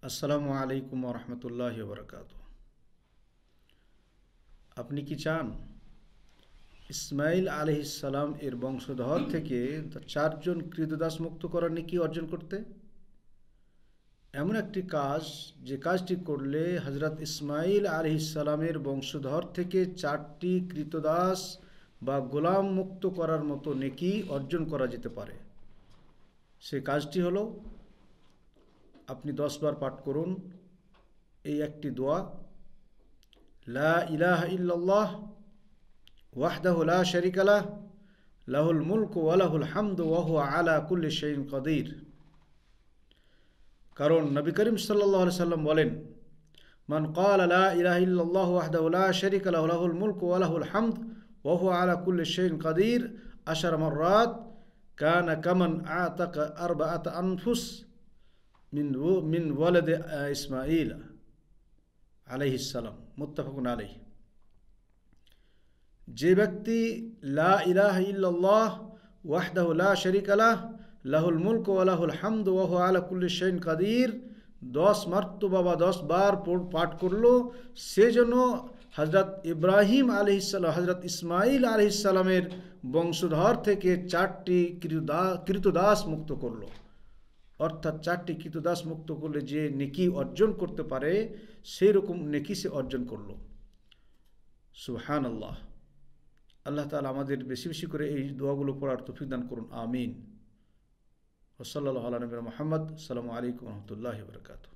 আসসালামু আলাইকুম রহমতুল্লাহি বরকাত। আপনি কি চান ইসমাইল আলাইহিসসালাম এর বংশধর থেকে চারজন কৃতদাস মুক্ত করার নেকি অর্জন করতে? এমন একটি কাজ, যে কাজটি করলে হজরত ইসমাইল আলাইহিসসালামের বংশধর থেকে চারটি কৃতদাস বা গোলাম মুক্ত করার মতো নেকি অর্জন করা যেতে পারে। সে কাজটি হলো, আপনি 10 বার পাঠ করুন এই একটি দোয়া, লা ইলাহা ইল্লাল্লাহ ওয়াহদাহু লা শারীকা লাহ লাহুল মুলকু ওয়া লাহুল হামদু ওয়া হুয়া আলা কুল্লি শাইইন কাদির। কারণ নবী করিম সাল্লাল্লাহু আলাইহি সাল্লাম বলেন, মান ক্বালা লা ইলাহা ইল্লাল্লাহ ওয়াহদাহু লা শারীকা লাহু লাহুল মুলকু ওয়া লাহুল হামদ ওয়া হুয়া আলা কুল্লি শাইইন কাদির 10 মাররাত কানা কামান আতাকা আরবাআতা আনফুস মিন ওয়ালাদ ইসমাঈল আলাইহিস সালাম। মুত্তাফাকুন আলাইহি। যে ব্যক্তি লা ইলাহা ইল্লাল্লাহ ওয়াহদাহু লা শারীকা লাহ লাহুল মুলকু ওয়া লাহুল হামদু ওয়া হুয়া আলা কুল্লি শাইইন কাদির 10 মারতবা বা 10 বার পাঠ করলো, সে যেন হযরত ইব্রাহিম আলাইহিসসালাম, হযরত ইসমাঈল আলাইহিসসালামের বংশধর থেকে 4টি কৃতদাস মুক্ত করলো। অর্থাৎ 4টি কৃতদাস মুক্ত করলে যে নেকি অর্জন করতে পারে, সেই রকম নেকি সে অর্জন করলো। সুবহানাল্লাহ। আল্লাহ তাআলা আমাদের বেশি বেশি করে এই দোয়াগুলো পড়ার তৌফিক দান করুন, আমিন। ওয়া সাল্লাল্লাহু আলা নবিয়িনা মুহাম্মদ। আসসালামু আলাইকুম ওয়া রাহমাতুল্লাহি ওয়া বারাকাতুহু।